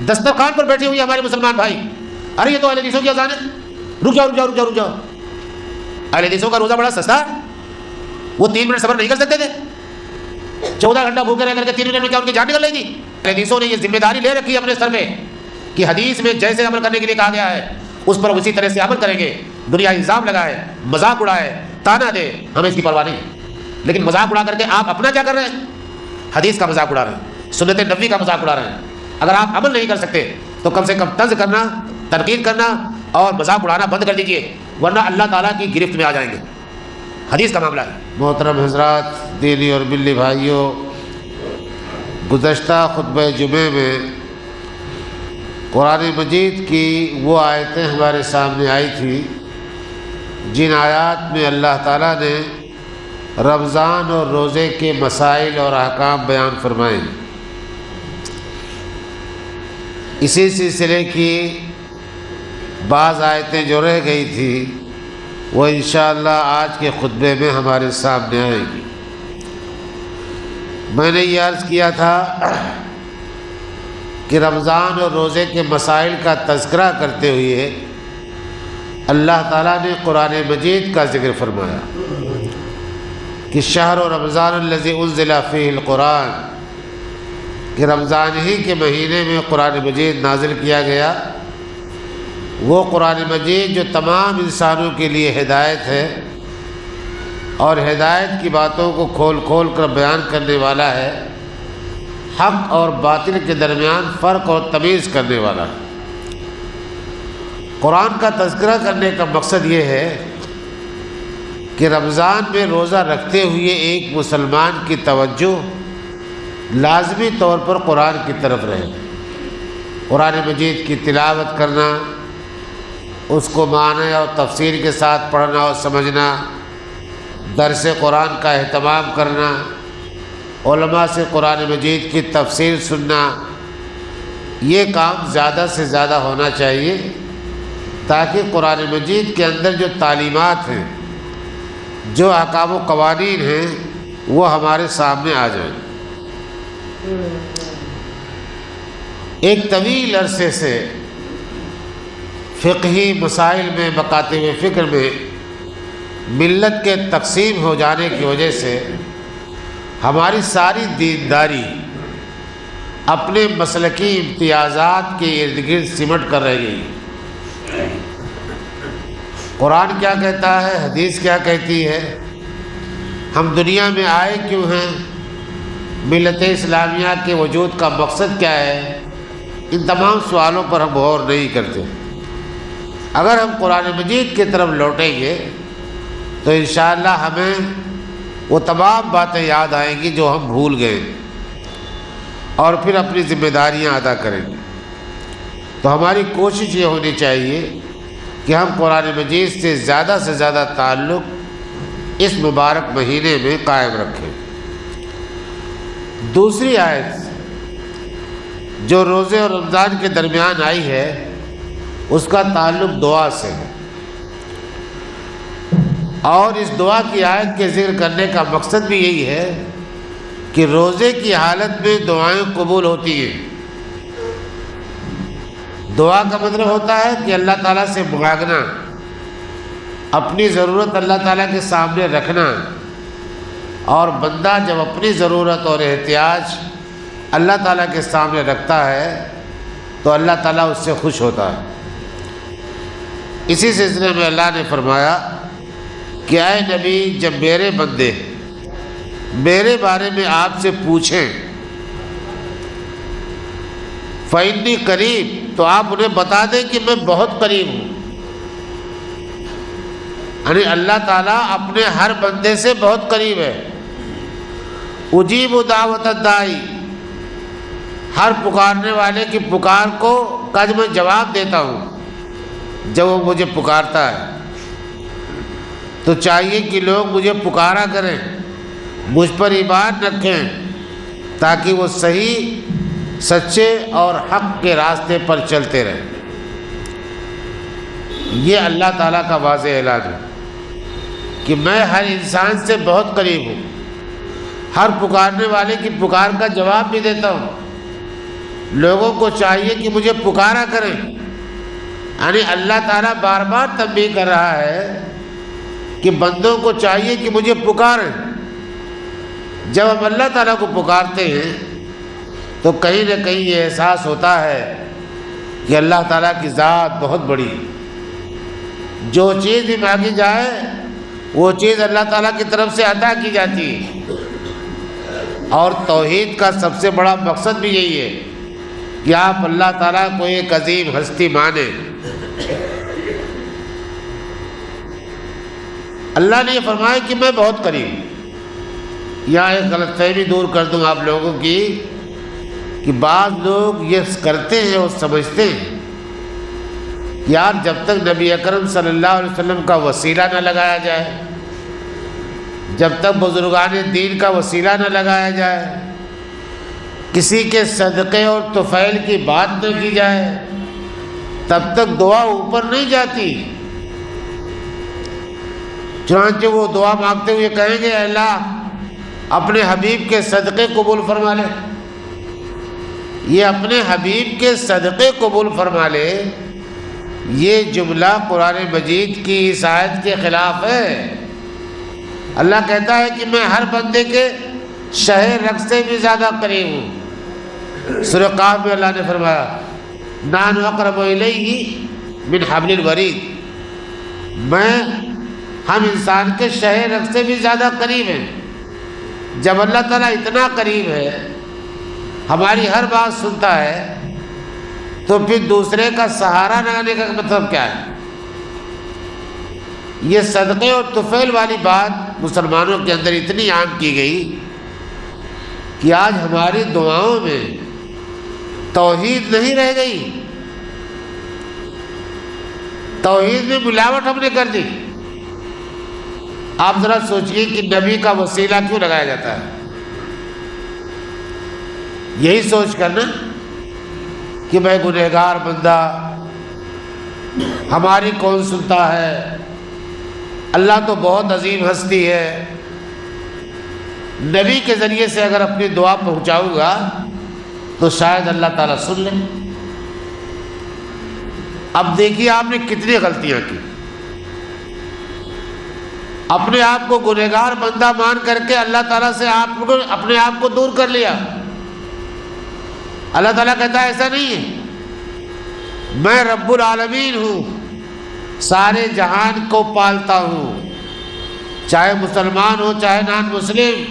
دسترخوان پر بیٹھے ہوئے ہمارے مسلمان بھائی، ارے یہ تو اہل حدیثوں کی اذان ہے، رک جاؤ رک جاؤ رک جاؤ رک جاؤ۔ اہل حدیثوں کا روزہ بڑا سستا ہے، وہ 3 منٹ صبر نہیں کر سکتے تھے، 14 گھنٹہ بھوکے رہ کر کے 3 منٹ میں کیا ان کی جان نکل رہی تھی؟ اہل حدیثوں نے یہ ذمہ داری لے رکھی ہے اپنے سر میں کہ حدیث میں جیسے عمل کرنے کے لیے کہا گیا ہے اس پر اسی طرح سے عمل کریں گے۔ دنیا الزام لگائے، مذاق اڑائے، تانا دے، ہمیں اس کی پرواہ نہیں، لیکن مذاق اڑا کر کے آپ اپنا کیا کر رہے ہیں؟ حدیث کا مذاق اڑا رہے ہیں، سنت نبوی کا مذاق اڑا رہے ہیں۔ اگر آپ عمل نہیں کر سکتے تو کم سے کم طنز کرنا، تنقید کرنا اور مذاق اڑانا بند کر دیجئے، ورنہ اللہ تعالیٰ کی گرفت میں آ جائیں گے۔ حدیث کا معاملہ ہے۔ محترم حضرات، دینی اور ملی بھائیوں، گزشتہ خطبہ جمعے میں قرآن مجید کی وہ آیتیں ہمارے سامنے آئی تھی جن آیات میں اللہ تعالیٰ نے رمضان اور روزے کے مسائل اور احکام بیان فرمائے۔ اسی سلسلے کی بعض آیتیں جو رہ گئی تھی وہ انشاءاللہ آج کے خطبے میں ہمارے سامنے آئیں گی۔ میں نے یہ عرض کیا تھا کہ رمضان اور روزے کے مسائل کا تذکرہ کرتے ہوئے اللہ تعالیٰ نے قرآن مجید کا ذکر فرمایا کہ شہر رمضان الذی انزل فیہ القرآن، کہ رمضان ہی کے مہینے میں قرآن مجید نازل کیا گیا، وہ قرآن مجید جو تمام انسانوں کے لیے ہدایت ہے اور ہدایت کی باتوں کو کھول کھول کر بیان کرنے والا ہے، حق اور باطل کے درمیان فرق اور تمیز کرنے والا ہے۔ قرآن کا تذکرہ کرنے کا مقصد یہ ہے کہ رمضان میں روزہ رکھتے ہوئے ایک مسلمان کی توجہ لازمی طور پر قرآن کی طرف رہے، قرآن مجید کی تلاوت کرنا، اس کو معنی اور تفسیر کے ساتھ پڑھنا اور سمجھنا، درس قرآن کا اہتمام کرنا، علماء سے قرآن مجید کی تفسیر سننا، یہ کام زیادہ سے زیادہ ہونا چاہیے تاکہ قرآن مجید کے اندر جو تعلیمات ہیں، جو احکام و قوانین ہیں، وہ ہمارے سامنے آ جائیں۔ ایک طویل عرصے سے فقہی مسائل میں، مکاتب فکر میں ملت کے تقسیم ہو جانے کی وجہ سے ہماری ساری دینداری اپنے مسلکی امتیازات کے ارد گرد سمٹ کر رہ گئی۔ قرآن کیا کہتا ہے، حدیث کیا کہتی ہے، ہم دنیا میں آئے کیوں ہیں، ملت اسلامیہ کے وجود کا مقصد کیا ہے، ان تمام سوالوں پر ہم غور نہیں کرتے۔ اگر ہم قرآن مجید کی طرف لوٹیں گے تو انشاءاللہ ہمیں وہ تمام باتیں یاد آئیں گی جو ہم بھول گئے، اور پھر اپنی ذمہ داریاں ادا کریں گے۔ تو ہماری کوشش یہ ہونی چاہیے کہ ہم قرآن مجید سے زیادہ تعلق اس مبارک مہینے میں قائم رکھیں۔ دوسری آیت جو روزے اور رمضان کے درمیان آئی ہے اس کا تعلق دعا سے ہے، اور اس دعا کی آیت کے ذکر کرنے کا مقصد بھی یہی ہے کہ روزے کی حالت میں دعائیں قبول ہوتی ہیں۔ دعا کا مطلب ہوتا ہے کہ اللہ تعالیٰ سے مانگنا، اپنی ضرورت اللہ تعالیٰ کے سامنے رکھنا، اور بندہ جب اپنی ضرورت اور احتیاج اللہ تعالیٰ کے سامنے رکھتا ہے تو اللہ تعالیٰ اس سے خوش ہوتا ہے۔ اسی سلسلے میں اللہ نے فرمایا کہ اے نبی، جب میرے بندے میرے بارے میں آپ سے پوچھیں فَإِنِّي قریب، تو آپ انہیں بتا دیں کہ میں بہت قریب ہوں۔ یعنی اللہ تعالیٰ اپنے ہر بندے سے بہت قریب ہے۔ اجیب دعوت الداعی، ہر پکارنے والے کی پکار کو کج میں جواب دیتا ہوں جب وہ مجھے پکارتا ہے۔ تو چاہیے کہ لوگ مجھے پکارا کریں، مجھ پر ایمان رکھیں، تاکہ وہ صحیح، سچے اور حق کے راستے پر چلتے رہیں۔ یہ اللہ تعالیٰ کا واضح اعلان ہے کہ میں ہر انسان سے بہت قریب ہوں، ہر پکارنے والے کی پکار کا جواب بھی دیتا ہوں۔ لوگوں کو چاہیے کہ مجھے پکارا کریں، یعنی اللہ تعالیٰ بار بار تنبیہ کر رہا ہے کہ بندوں کو چاہیے کہ مجھے پکاریں۔ جب ہم اللہ تعالیٰ کو پکارتے ہیں تو کہیں نہ کہیں یہ احساس ہوتا ہے کہ اللہ تعالیٰ کی ذات بہت بڑی، جو چیز بھی مانگی جائے وہ چیز اللہ تعالیٰ کی طرف سے عطا کی جاتی ہے۔ اور توحید کا سب سے بڑا مقصد بھی یہی ہے کہ آپ اللہ تعالیٰ کو ایک عظیم ہستی مانیں۔ اللہ نے یہ فرمایا کہ میں بہت قریب۔ یہاں ایک غلط فہمی دور کر دوں آپ لوگوں کی کہ بعض لوگ یہ کرتے ہیں اور سمجھتے ہیں یار جب تک نبی اکرم صلی اللہ علیہ وسلم کا وسیلہ نہ لگایا جائے، جب تک بزرگان دین کا وسیلہ نہ لگایا جائے، کسی کے صدقے اور طفیل کی بات نہ کی جائے، تب تک دعا اوپر نہیں جاتی۔ چنانچہ وہ دعا مانگتے ہوئے کہیں گے اے اللہ اپنے حبیب کے صدقے قبول فرما لے، یہ اپنے حبیب کے صدقے قبول فرما لے، یہ جملہ قرآن مجید کی اس آیت کے خلاف ہے۔ اللہ کہتا ہے کہ میں ہر بندے کے شہ رگ سے بھی زیادہ قریب ہوں۔ سورہ قاف میں اللہ نے فرمایا نحن اقرب الیہ من حبل الورید، ہم انسان کے شہ رگ سے بھی زیادہ قریب ہیں۔ جب اللہ تعالیٰ اتنا قریب ہے، ہماری ہر بات سنتا ہے، تو پھر دوسرے کا سہارا نہ لینے کا مطلب کیا ہے؟ یہ صدقے اور طفیل والی بات مسلمانوں کے اندر اتنی عام کی گئی کہ آج ہماری دعاؤں میں توحید نہیں رہ گئی، توحید میں ملاوٹ ہم نے کر دی۔ آپ ذرا سوچئے کہ نبی کا وسیلہ کیوں لگایا جاتا ہے؟ یہی سوچ کر نا کہ میں گنہگار بندہ، ہماری کون سنتا ہے، اللہ تو بہت عظیم ہستی ہے، نبی کے ذریعے سے اگر اپنی دعا پہنچاؤں گا تو شاید اللہ تعالیٰ سن لیں۔ اب دیکھیے آپ نے کتنی غلطیاں کی، اپنے آپ کو گنہگار بندہ مان کر کے اللہ تعالیٰ سے اپنے آپ کو دور کر لیا۔ اللہ تعالیٰ کہتا ہے ایسا نہیں ہے، میں رب العالمین ہوں، سارے جہان کو پالتا ہوں، چاہے مسلمان ہو چاہے نان مسلم،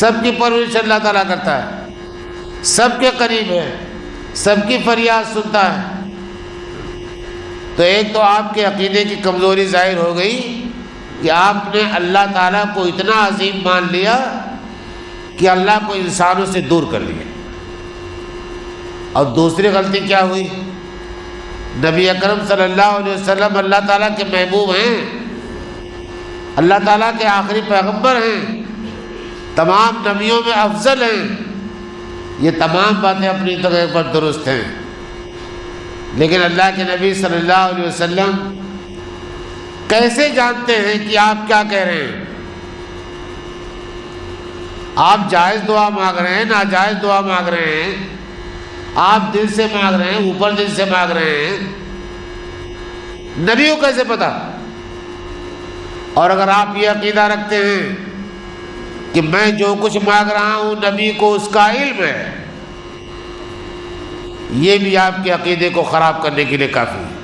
سب کی پرورش اللہ تعالیٰ کرتا ہے، سب کے قریب ہے، سب کی فریاد سنتا ہے۔ تو ایک تو آپ کے عقیدے کی کمزوری ظاہر ہو گئی کہ آپ نے اللہ تعالیٰ کو اتنا عظیم مان لیا کہ اللہ کو انسانوں سے دور کر لیا۔ اور دوسری غلطی کیا ہوئی؟ نبی اکرم صلی اللہ علیہ وسلم اللہ تعالیٰ کے محبوب ہیں، اللہ تعالیٰ کے آخری پیغمبر ہیں، تمام نبیوں میں افضل ہیں، یہ تمام باتیں اپنی جگہ پر درست ہیں، لیکن اللہ کے نبی صلی اللہ علیہ وسلم کیسے جانتے ہیں کہ آپ کیا کہہ رہے ہیں؟ آپ جائز دعا مانگ رہے ہیں، ناجائز دعا مانگ رہے ہیں، آپ دل سے مانگ رہے ہیں، اوپر دل سے مانگ رہے ہیں، نبی کو کیسے پتا؟ اور اگر آپ یہ عقیدہ رکھتے ہیں کہ میں جو کچھ مانگ رہا ہوں نبی کو اس کا علم ہے، یہ بھی آپ کے عقیدے کو خراب کرنے کے لیے کافی ہے۔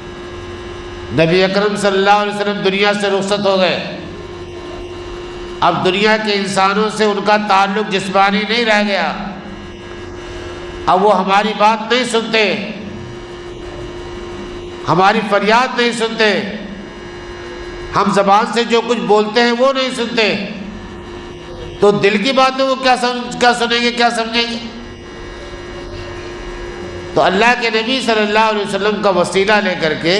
نبی اکرم صلی اللہ علیہ وسلم دنیا سے رخصت ہو گئے، اب دنیا کے انسانوں سے ان کا تعلق جسمانی نہیں رہ گیا، اب وہ ہماری بات نہیں سنتے، ہماری فریاد نہیں سنتے، ہم زبان سے جو کچھ بولتے ہیں وہ نہیں سنتے، تو دل کی باتیں وہ کیا سنیں گے، کیا سمجھیں گے؟ تو اللہ کے نبی صلی اللہ علیہ وسلم کا وسیلہ لے کر کے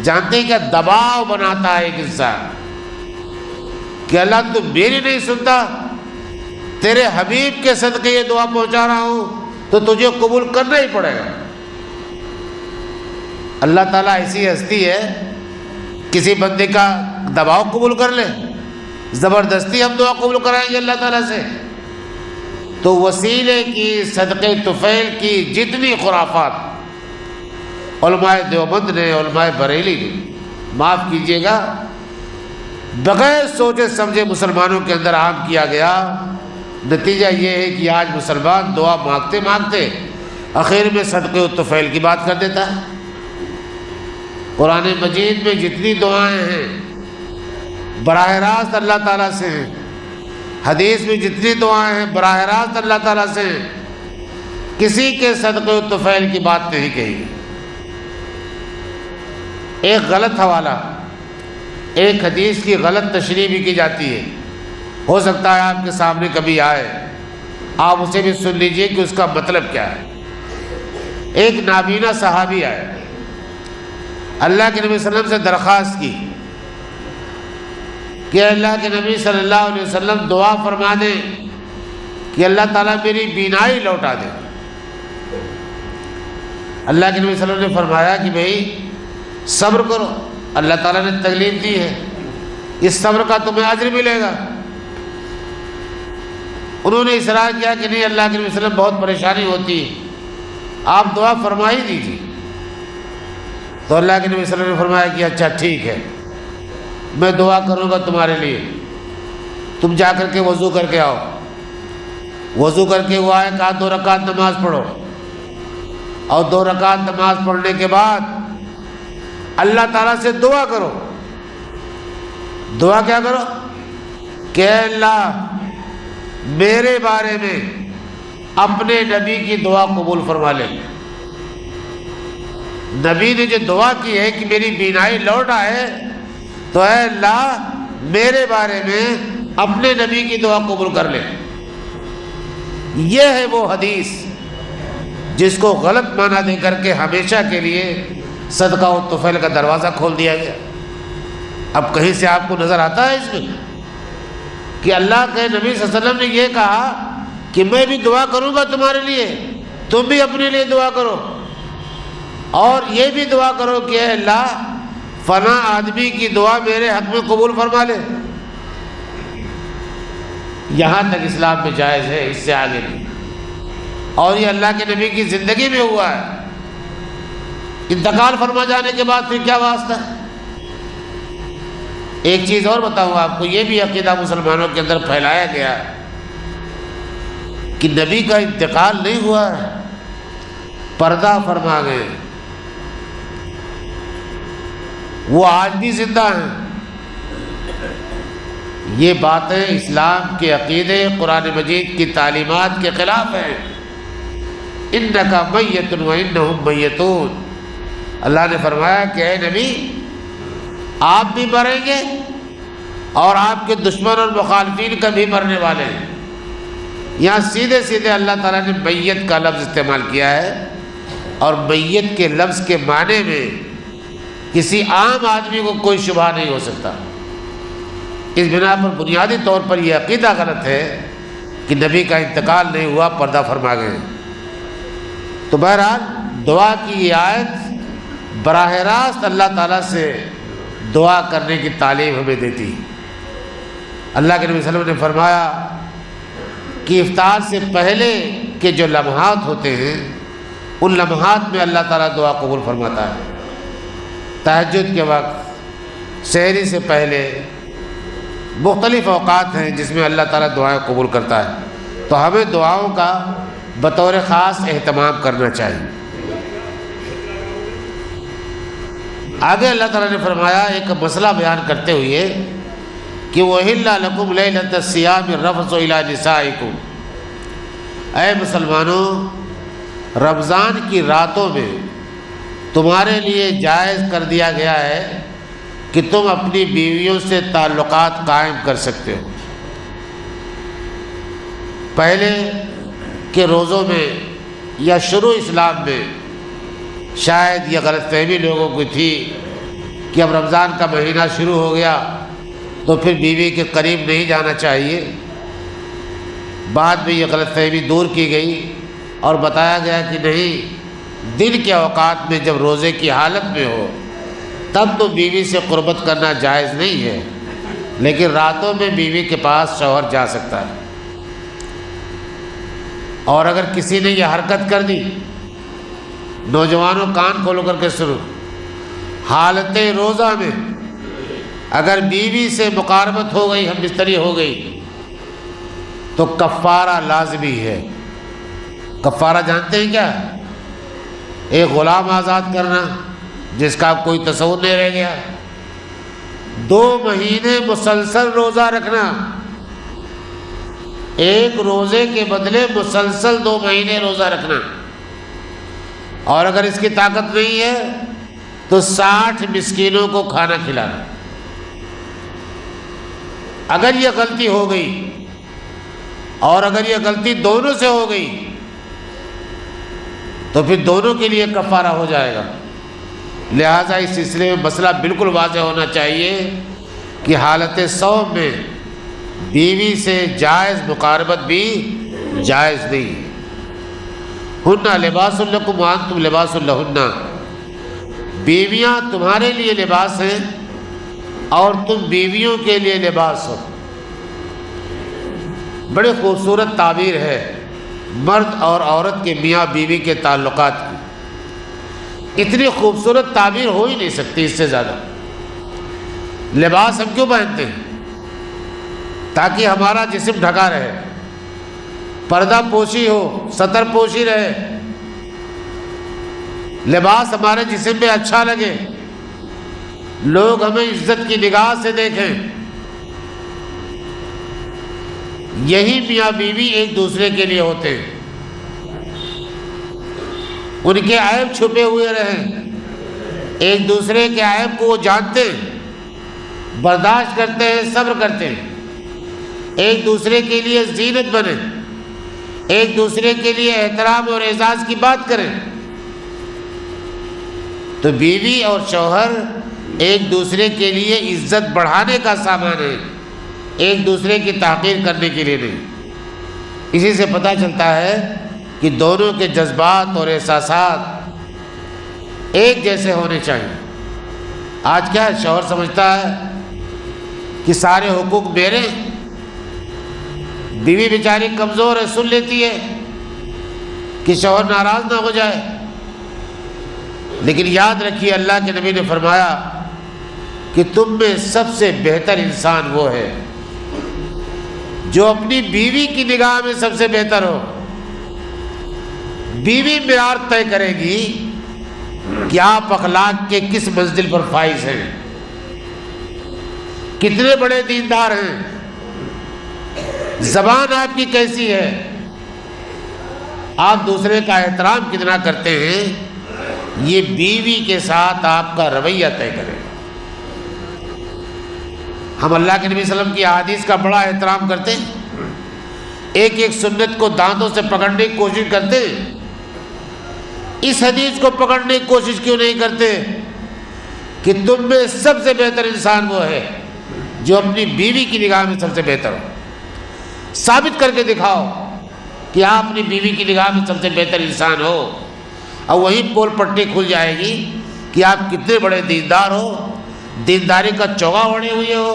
جانتے ہیں کہ دباؤ بناتا ہے ایک انسان کہ اللہ تو میری نہیں سنتا، تیرے حبیب کے صدقے یہ دعا پہنچا رہا ہوں تو تجھے قبول کرنا ہی پڑے گا۔ اللہ تعالیٰ ایسی ہستی ہے کسی بندے کا دباؤ قبول کر لے، زبردستی ہم دعا قبول کرائیں گے اللہ تعالیٰ سے؟ تو وسیلے کی، صدقے طفیل کی جتنی خرافات علماء دیوبند نے، علماء بریلی نے، معاف کیجیے گا، بغیر سوچے سمجھے مسلمانوں کے اندر عام کیا گیا، نتیجہ یہ ہے کہ آج مسلمان دعا مانگتے مانگتے آخر میں صدقے و طفیل کی بات کر دیتا ہے۔ قرآن مجید میں جتنی دعائیں ہیں براہ راست اللہ تعالیٰ سے ہیں، حدیث میں جتنی دعائیں ہیں براہ راست اللہ تعالیٰ سے ہیں، کسی کے صدقے و طفیل کی بات نہیں کہی گئی۔ ایک غلط حوالہ، ایک حدیث کی غلط تشریح بھی کی جاتی ہے، ہو سکتا ہے آپ کے سامنے کبھی آئے، آپ اسے بھی سن لیجئے کہ اس کا مطلب کیا ہے۔ ایک نابینا صحابی آئے، اللہ کے نبی صلی اللہ علیہ وسلم سے درخواست کی کہ اللہ کے نبی صلی اللہ علیہ وسلم دعا فرما دیں کہ اللہ تعالیٰ میری بینائی لوٹا دے۔ اللہ کے نبی صلی اللہ علیہ وسلم نے فرمایا کہ بھئی صبر کرو، اللہ تعالیٰ نے تکلیف دی ہے، اس صبر کا تمہیں اجر ملے گا۔ انہوں نے اصرار کیا کہ نہیں، اللہ کے نبی صلی اللہ علیہ وسلم بہت پریشانی ہوتی ہے، آپ دعا فرما ہی دیجیے۔ تو اللہ کے نبی صلی اللہ علیہ وسلم نے فرمایا کہ اچھا ٹھیک ہے، میں دعا کروں گا تمہارے لیے، تم جا کر کے وضو کر کے آؤ۔ وضو کر کے وہ آئے، کہا 2 رکعت نماز پڑھو، اور 2 رکعت نماز پڑھنے کے بعد اللہ تعالیٰ سے دعا کرو۔ دعا کیا کرو کہ اے اللہ میرے بارے میں اپنے نبی کی دعا قبول فرما لے۔ نبی نے جو دعا کی ہے کہ میری بینائی لوٹ آئے، تو اے اللہ میرے بارے میں اپنے نبی کی دعا قبول کر لے۔ یہ ہے وہ حدیث جس کو غلط معنی دے کر کے ہمیشہ کے لیے صدقہ و طفیل کا دروازہ کھول دیا گیا۔ اب کہیں سے آپ کو نظر آتا ہے اس میں کہ اللہ کے نبی صلی اللہ علیہ وسلم نے یہ کہا کہ میں بھی دعا کروں گا تمہارے لیے، تم بھی اپنے لیے دعا کرو، اور یہ بھی دعا کرو کہ اے اللہ فلاں آدمی کی دعا میرے حق میں قبول فرما لے۔ یہاں تک اسلام میں جائز ہے، اس سے آگے نہیں۔ اور یہ اللہ کے نبی کی زندگی میں ہوا ہے، انتقال فرما جانے کے بعد پھر کیا واسطہ؟ ایک چیز اور بتاؤں آپ کو، یہ بھی عقیدہ مسلمانوں کے اندر پھیلایا گیا کہ نبی کا انتقال نہیں ہوا ہے، پردہ فرما گئے، وہ آج بھی زندہ ہیں۔ یہ باتیں اسلام کے عقیدے، قرآن مجید کی تعلیمات کے خلاف ہیں۔ انک میت وانہم میتون، اللہ نے فرمایا کہ اے نبی آپ بھی مریں گے اور آپ کے دشمن اور مخالفین کا بھی مرنے والے ہیں۔ یہاں سیدھے سیدھے اللہ تعالیٰ نے میت کا لفظ استعمال کیا ہے، اور میت کے لفظ کے معنی میں کسی عام آدمی کو کوئی شبہ نہیں ہو سکتا۔ اس بنا پر بنیادی طور پر یہ عقیدہ غلط ہے کہ نبی کا انتقال نہیں ہوا، پردہ فرما گئے۔ تو بہرحال دعا کی یہ آیت براہ راست اللہ تعالیٰ سے دعا کرنے کی تعلیم ہمیں دیتی۔ اللہ کے نبی صلی اللہ علیہ وسلم نے فرمایا کہ افطار سے پہلے کے جو لمحات ہوتے ہیں، ان لمحات میں اللہ تعالیٰ دعا قبول فرماتا ہے۔ تہجد کے وقت، سحری سے پہلے، مختلف اوقات ہیں جس میں اللہ تعالیٰ دعائیں قبول کرتا ہے۔ تو ہمیں دعاؤں کا بطور خاص اہتمام کرنا چاہیے۔ آگے اللہ تعالیٰ نے فرمایا ایک مسئلہ بیان کرتے ہوئے کہ وَأُحِلَّ لَكُمْ لَيْلَةَ الصِّيَامِ الرَّفْثُ إِلَىٰ نِسَائِكُمْ، اے مسلمانوں رمضان کی راتوں میں تمہارے لیے جائز کر دیا گیا ہے کہ تم اپنی بیویوں سے تعلقات قائم کر سکتے ہو۔ پہلے کے روزوں میں یا شروع اسلام میں شاید یہ غلط فہمی لوگوں کو تھی کہ اب رمضان کا مہینہ شروع ہو گیا تو پھر بیوی کے قریب نہیں جانا چاہیے۔ بعد میں یہ غلط فہمی دور کی گئی اور بتایا گیا کہ نہیں، دن کے اوقات میں جب روزے کی حالت میں ہو تب تو بیوی سے قربت کرنا جائز نہیں ہے، لیکن راتوں میں بیوی کے پاس شوہر جا سکتا ہے۔ اور اگر کسی نے یہ حرکت کر دی، نوجوانوں کان کھولو کر کے سنو، حالت روزہ میں اگر بیوی سے مقاربت ہو گئی، ہم بستری ہو گئی، تو کفارہ لازمی ہے۔ کفارہ جانتے ہیں کیا؟ ایک غلام آزاد کرنا جس کا کوئی تصور نہیں رہ گیا، 2 مہینے مسلسل روزہ رکھنا، ایک روزے کے بدلے مسلسل 2 مہینے روزہ رکھنا، اور اگر اس کی طاقت نہیں ہے تو 60 مسکینوں کو کھانا کھلانا۔ اگر یہ غلطی ہو گئی اور اگر یہ غلطی دونوں سے ہو گئی تو پھر دونوں کے لیے کفارہ ہو جائے گا۔ لہٰذا اس سلسلے میں مسئلہ بالکل واضح ہونا چاہیے کہ حالت صوم میں بیوی سے جائز مقاربت بھی جائز نہیں۔ ہن لباس لکم وانتم لباس لہن، بیویاں تمہارے لیے لباس ہیں اور تم بیویوں کے لیے لباس ہو۔ بڑی خوبصورت تعبیر ہے مرد اور عورت کے میاں بیوی کے تعلقات کی، اتنی خوبصورت تعبیر ہو ہی نہیں سکتی اس سے زیادہ۔ لباس ہم کیوں پہنتے ہیں؟ تاکہ ہمارا جسم ڈھکا رہے، پردہ پوشی ہو، ستر پوشی رہے، لباس ہمارے جسم پہ اچھا لگے، لوگ ہمیں عزت کی نگاہ سے دیکھیں۔ یہی میاں بیوی ایک دوسرے کے لیے ہوتے ہیں، ان کے عیب چھپے ہوئے رہیں، ایک دوسرے کے عیب کو وہ جانتے ہیں، برداشت کرتے ہیں، صبر کرتے ہیں، ایک دوسرے کے لیے زینت بنیں، ایک دوسرے کے لیے احترام اور اعزاز کی بات کریں۔ تو بیوی اور شوہر ایک دوسرے کے لیے عزت بڑھانے کا سامان ہے، ایک دوسرے کی تحقیر کرنے کے لیے نہیں۔ اسی سے پتہ چلتا ہے کہ دونوں کے جذبات اور احساسات ایک جیسے ہونے چاہیے۔ آج کیا ہے، شوہر سمجھتا ہے کہ سارے حقوق میرے، بیوی بیچاری کمزور ہے، سن لیتی ہے کہ شوہر ناراض نہ ہو جائے۔ لیکن یاد رکھیے اللہ کے نبی نے فرمایا کہ تم میں سب سے بہتر انسان وہ ہے جو اپنی بیوی کی نگاہ میں سب سے بہتر ہو۔ بیوی معیار طے کرے گی کہ آپ اخلاق کے کس منزل پر فائز ہیں، کتنے بڑے دیندار ہیں، زبان آپ کی کیسی ہے، آپ دوسرے کا احترام کتنا کرتے ہیں، یہ بیوی کے ساتھ آپ کا رویہ طے کرے۔ ہم اللہ کے نبی صلی اللہ علیہ وسلم کی احادیث کا بڑا احترام کرتے ہیں، ایک ایک سنت کو دانتوں سے پکڑنے کی کوشش کرتے ہیں۔ اس حدیث کو پکڑنے کی کوشش کیوں نہیں کرتے کہ تم میں سب سے بہتر انسان وہ ہے جو اپنی بیوی کی نگاہ میں سب سے بہتر ہو؟ ثابت کر کے دکھاؤ کہ آپ اپنی بیوی کی نگاہ میں سب سے بہتر انسان ہو، اور وہیں پول پٹی کھل جائے گی کہ آپ کتنے بڑے دیندار ہو، دینداری کا چوغا اوڑھے ہوئے ہو،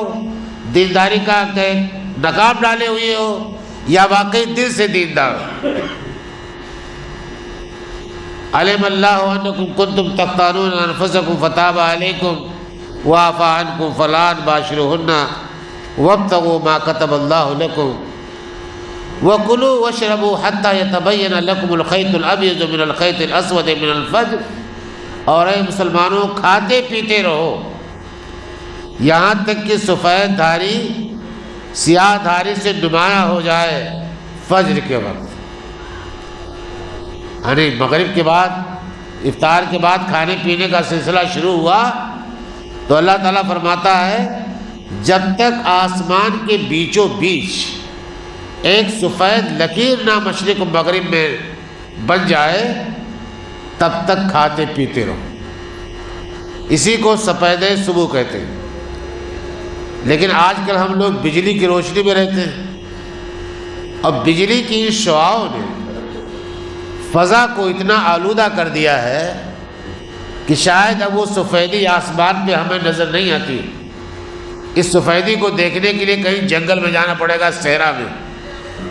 دینداری کا نقاب ڈالے ہوئے ہو، یا واقعی دل سے دیندار ہو۔ علم اللہ انکم کنتم تختانون انفسکم فتاب علیکم وعفی عنکم فلا تباشروہن وابتغوا ما کتب اللہ لکم وَكُلُوا وَاشْرَبُوا حَتَّى يَتَبَيَّنَ لَكُمُ الْخَيْطُ الْأَبْيَضُ مِنَ الْخَيْطِ الْأَسْوَدِ مِنَ الْفَجْرِ، اور اے مسلمانوں کھاتے پیتے رہو یہاں تک کہ سفید دھاری سیاہ دھاری سے نمایاں ہو جائے فجر کے وقت، یعنی مغرب کے بعد، افطار کے بعد کھانے پینے کا سلسلہ شروع ہوا تو اللہ تعالیٰ فرماتا ہے جب تک آسمان کے بیچوں بیچ ایک سفید لکیر نہ مشرق و مغرب میں بن جائے تب تک کھاتے پیتے رہو۔ اسی کو سپید صبح کہتے ہیں۔ لیکن آج کل ہم لوگ بجلی کی روشنی میں رہتے ہیں، اور بجلی کی شعاعوں نے فضا کو اتنا آلودہ کر دیا ہے کہ شاید اب وہ سفیدی آسمان پہ ہمیں نظر نہیں آتی۔ اس سفیدی کو دیکھنے کے لیے کہیں جنگل میں جانا پڑے گا، صحرا میں،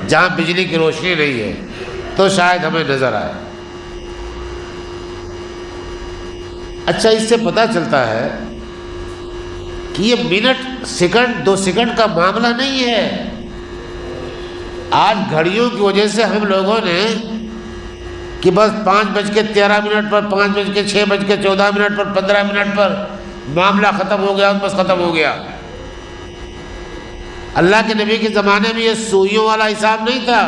جہاں بجلی کی روشنی نہیں ہے، تو شاید ہمیں نظر آئے۔ اچھا، اس سے پتہ چلتا ہے کہ یہ منٹ، سیکنڈ، 2 سیکنڈ کا معاملہ نہیں ہے۔ آج گھڑیوں کی وجہ سے ہم لوگوں نے کہ بس 5:13 پر، 5:06:14 پر، 15 پر معاملہ ختم ہو گیا، بس ختم ہو گیا۔ اللہ کے نبی کے زمانے میں یہ سوئیوں والا حساب نہیں تھا۔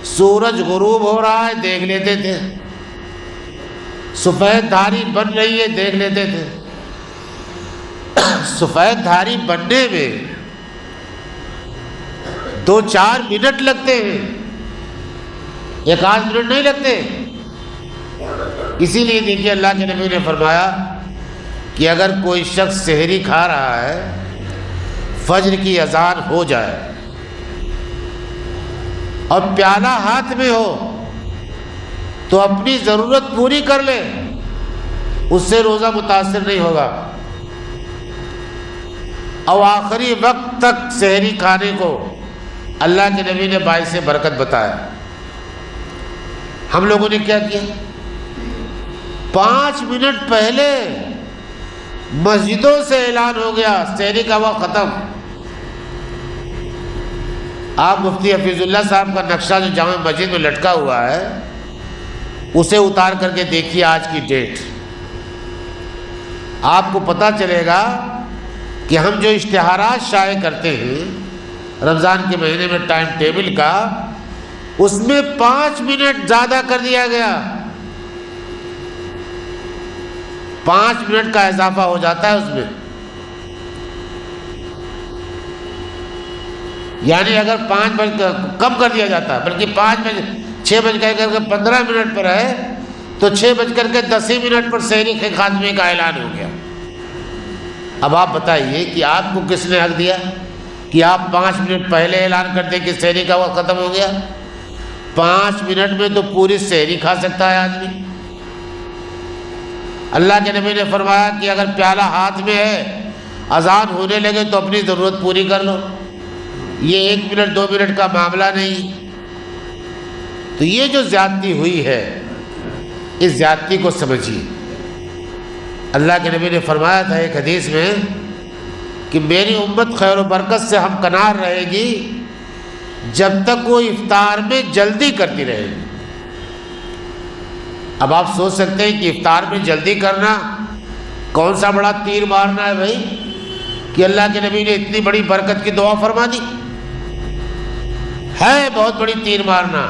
سورج غروب ہو رہا ہے دیکھ لیتے تھے، سفید دھاری بن رہی ہے دیکھ لیتے تھے۔ سفید دھاری بننے میں 2-4 منٹ لگتے ہیں، 1 منٹ نہیں لگتے۔ اسی لیے دیکھیے اللہ کے نبی نے فرمایا کہ اگر کوئی شخص سحری کھا رہا ہے، فجر کی اذان ہو جائے اور پیالہ ہاتھ میں ہو تو اپنی ضرورت پوری کر لے، اس سے روزہ متاثر نہیں ہوگا۔ اور آخری وقت تک سحری کھانے کو اللہ کے نبی نے باعث برکت بتایا۔ ہم لوگوں نے کیا کیا؟ 5 منٹ پہلے مسجدوں سے اعلان ہو گیا سحری کا وقت ختم۔ آپ مفتی حفیظ اللہ صاحب کا نقشہ جو جامع مسجد میں لٹکا ہوا ہے اسے اتار کر کے دیکھیے آج کی ڈیٹ، آپ کو پتہ چلے گا کہ ہم جو اشتہارات شائع کرتے ہیں رمضان کے مہینے میں ٹائم ٹیبل کا، اس میں 5 منٹ زیادہ کر دیا گیا۔ 5 منٹ کا اضافہ ہو جاتا ہے اس میں، یعنی اگر 5 بج کم کر دیا جاتا ہے، بلکہ 6:15 پر ہے تو 6:10 پر سحری کے خاتمے کا اعلان ہو گیا۔ اب آپ بتائیے کہ آپ کو کس نے حق دیا کہ آپ 5 منٹ پہلے اعلان کر دیں کہ سحری کا وقت ختم ہو گیا؟ 5 منٹ میں تو پوری سحری کھا سکتا ہے آدمی۔ اللہ کے نبی نے فرمایا کہ اگر پیالہ ہاتھ میں ہے، اذان ہونے لگے تو اپنی ضرورت پوری کر لو۔ یہ 1 منٹ 2 منٹ کا معاملہ نہیں۔ تو یہ جو زیادتی ہوئی ہے، اس زیادتی کو سمجھیے۔ اللہ کے نبی نے فرمایا تھا ایک حدیث میں کہ میری امت خیر و برکت سے ہمکنار رہے گی جب تک وہ افطار میں جلدی کرتی رہے گی۔ اب آپ سوچ سکتے ہیں کہ افطار میں جلدی کرنا کون سا بڑا تیر مارنا ہے بھائی، کہ اللہ کے نبی نے اتنی بڑی برکت کی دعا فرما دی ہے؟ بہت بڑی تیر مارنا۔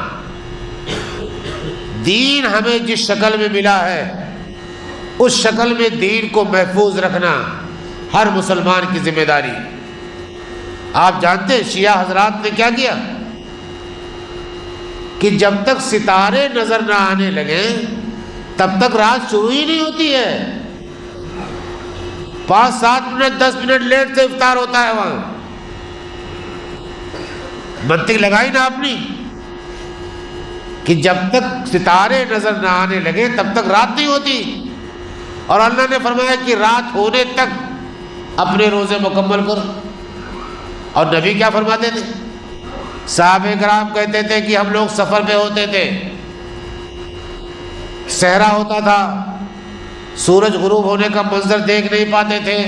دین ہمیں جس شکل میں ملا ہے اس شکل میں دین کو محفوظ رکھنا ہر مسلمان کی ذمہ داری۔ آپ جانتے ہیں شیعہ حضرات نے کیا کیا کہ جب تک ستارے نظر نہ آنے لگے تب تک رات شروع ہی نہیں ہوتی ہے۔ 5-7 منٹ 10 منٹ لیٹ سے افطار ہوتا ہے وہاں۔ منطق لگائی نا اپنی کہ جب تک ستارے نظر نہ آنے لگے تب تک رات نہیں ہوتی، اور اللہ نے فرمایا کہ رات ہونے تک اپنے روزے مکمل کرو۔ اور نبی کیا فرماتے تھے؟ صحابہ کرام کہتے تھے کہ ہم لوگ سفر پہ ہوتے تھے، صحرا ہوتا تھا، سورج غروب ہونے کا منظر دیکھ نہیں پاتے تھے،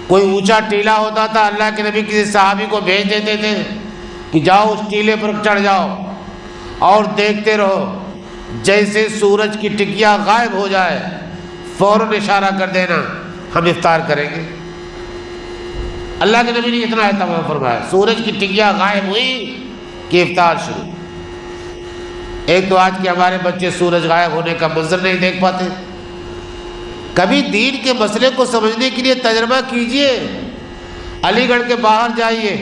کوئی اونچا ٹیلا ہوتا تھا، اللہ کے نبی کسی صحابی کو بھیج دیتے تھے کہ جاؤ اس ٹیلے پر چڑھ جاؤ اور دیکھتے رہو، جیسے سورج کی ٹکیا غائب ہو جائے فوراً اشارہ کر دینا، ہم افطار کریں گے۔ اللہ کے نبی نے اتنا اہتمام فرمایا، سورج کی ٹکیا غائب ہوئی کہ افطار شروع۔ ایک تو آج کے ہمارے بچے سورج غائب ہونے کا منظر نہیں دیکھ پاتے۔ کبھی دین کے مسئلے کو سمجھنے کے لیے تجربہ کیجئے، علی گڑھ کے باہر جائیے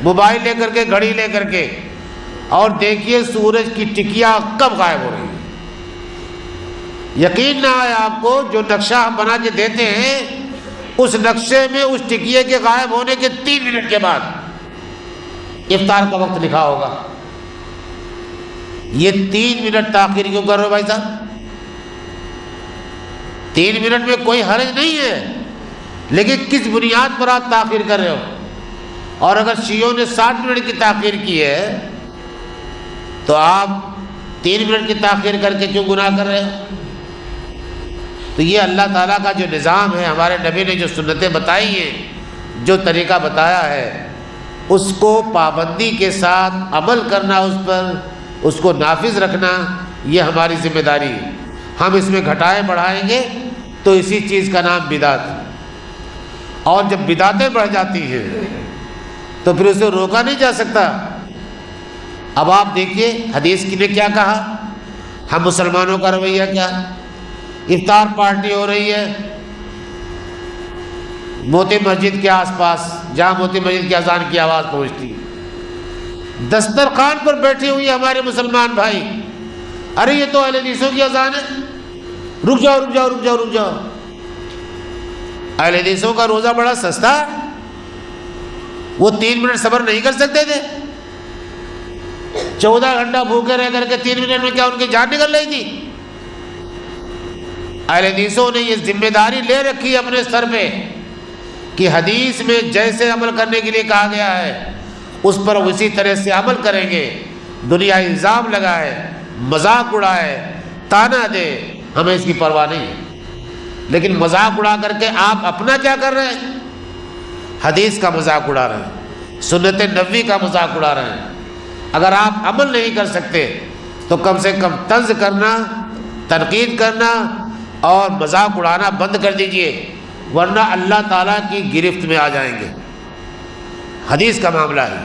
موبائل لے کر کے، گھڑی لے کر کے، اور دیکھیے سورج کی ٹکیا کب غائب ہو رہی ہے۔ یقین نہ آئے آپ کو، جو نقشہ ہم بنا کے دیتے ہیں اس نقشے میں اس ٹکیے کے غائب ہونے کے 3 منٹ کے بعد افطار کا وقت لکھا ہوگا۔ یہ 3 منٹ تاخیر کیوں کر رہے ہو بھائی صاحب؟ 3 منٹ میں کوئی حرج نہیں ہے، لیکن کس بنیاد پر آپ تاخیر کر رہے ہو؟ اور اگر شیعوں نے 60 منٹ کی تاخیر کی ہے تو آپ 3 منٹ کی تاخیر کر کے کیوں گناہ کر رہے ہو؟ تو یہ اللہ تعالیٰ کا جو نظام ہے، ہمارے نبی نے جو سنتیں بتائی ہیں، جو طریقہ بتایا ہے، اس کو پابندی کے ساتھ عمل کرنا، اس پر اس کو نافذ رکھنا، یہ ہماری ذمہ داری ہے۔ ہم اس میں گھٹائیں بڑھائیں گے تو اسی چیز کا نام بدعت، اور جب بدعتیں بڑھ جاتی ہیں تو پھر اسے روکا نہیں جا سکتا۔ اب آپ دیکھیے حدیث نے کیا کہا، ہم مسلمانوں کا رویہ کیا؟ افطار پارٹی ہو رہی ہے موتی مسجد کے آس پاس، جہاں موتی مسجد کی اذان کی آواز پہنچتی ہے، دسترخوان پر بیٹھے ہوئے ہمارے مسلمان بھائی، ارے یہ تو اہل حدیثوں کی اذان ہے، رک جاؤ رک جاؤ رک جاؤ رک جاؤ۔ اہل حدیثوں کا روزہ بڑا سستا، وہ 3 منٹ صبر نہیں کر سکتے تھے؟ 14 گھنٹہ بھوکے رہ کر کے 3 منٹ میں کیا ان کی جان نکل رہی تھی؟ اہل حدیثوں نے یہ ذمہ داری لے رکھی ہے اپنے سر پہ کہ حدیث میں جیسے عمل کرنے کے لیے کہا گیا ہے اس پر اسی طرح سے عمل کریں گے۔ دنیا الزام لگائے، مذاق اڑائے، تانا دے، ہمیں اس کی پرواہ نہیں ہے، لیکن مذاق اڑا کر کے آپ اپنا کیا کر رہے ہیں؟ حدیث کا مذاق اڑا رہے ہیں، سنت نبوی کا مذاق اڑا رہے ہیں۔ اگر آپ عمل نہیں کر سکتے تو کم سے کم طنز کرنا، تنقید کرنا اور مذاق اڑانا بند کر دیجئے، ورنہ اللہ تعالیٰ کی گرفت میں آ جائیں گے۔ حدیث کا معاملہ ہے۔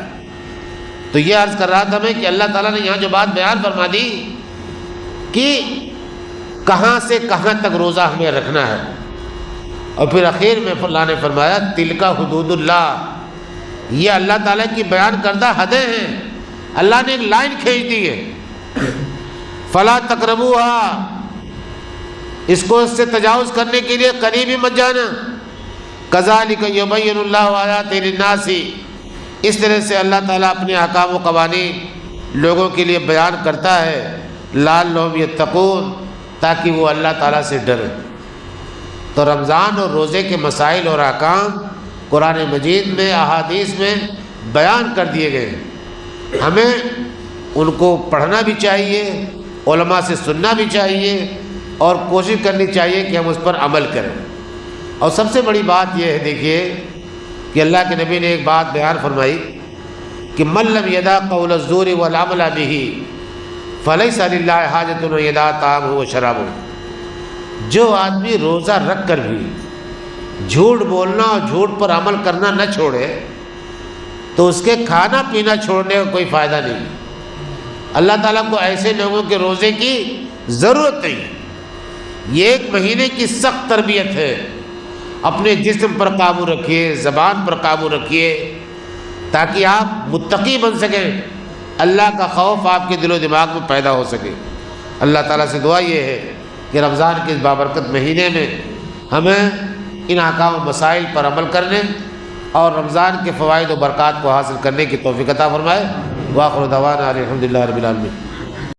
تو یہ عرض کر رہا تھا میں کہ اللہ تعالیٰ نے یہاں جو بات بیان فرما دی کہ کہاں سے کہاں تک روزہ ہمیں رکھنا ہے، اور پھر اخیر میں اللہ نے فرمایا تلک حدود اللہ، یہ اللہ تعالیٰ کی بیان کردہ حدیں ہیں۔ اللہ نے ایک لائن کھینچ دی ہے، فلا تقربوها، اس کو اس سے تجاوز کرنے کے لیے قریب ہی مت جانا۔ کذالک یبین اللہ آیاتہ للناس، اس طرح سے اللہ تعالیٰ اپنے احکام و قوانین لوگوں کے لیے بیان کرتا ہے، لعلہم یتقون، تاکہ وہ اللہ تعالیٰ سے ڈریں۔ تو رمضان اور روزے کے مسائل اور احکام قرآن مجید میں، احادیث میں بیان کر دیے گئے ہیں۔ ہمیں ان کو پڑھنا بھی چاہیے، علماء سے سننا بھی چاہیے، اور کوشش کرنی چاہیے کہ ہم اس پر عمل کریں۔ اور سب سے بڑی بات یہ ہے، دیکھیے کہ اللہ کے نبی نے ایک بات بیان فرمائی کہ من لم یدع قول الزور والعمل به فلیس للہ حاجۃ ان یدع طعامہ وشرابہ۔ جو آدمی روزہ رکھ کر بھی جھوٹ بولنا اور جھوٹ پر عمل کرنا نہ چھوڑے تو اس کے کھانا پینا چھوڑنے کا کوئی فائدہ نہیں۔ اللہ تعالیٰ کو ایسے لوگوں کے روزے کی ضرورت نہیں۔ یہ 1 مہینے کی سخت تربیت ہے۔ اپنے جسم پر قابو رکھیے، زبان پر قابو رکھیے، تاکہ آپ متقی بن سکیں، اللہ کا خوف آپ کے دل و دماغ میں پیدا ہو سکے۔ اللہ تعالیٰ سے دعا یہ ہے کہ رمضان کے اس بابرکت مہینے میں ہمیں ان احکام و مسائل پر عمل کرنے اور رمضان کے فوائد و برکات کو حاصل کرنے کی توفیق عطا فرمائے۔ وآخر دعوانا الحمدللہ رب العالمین۔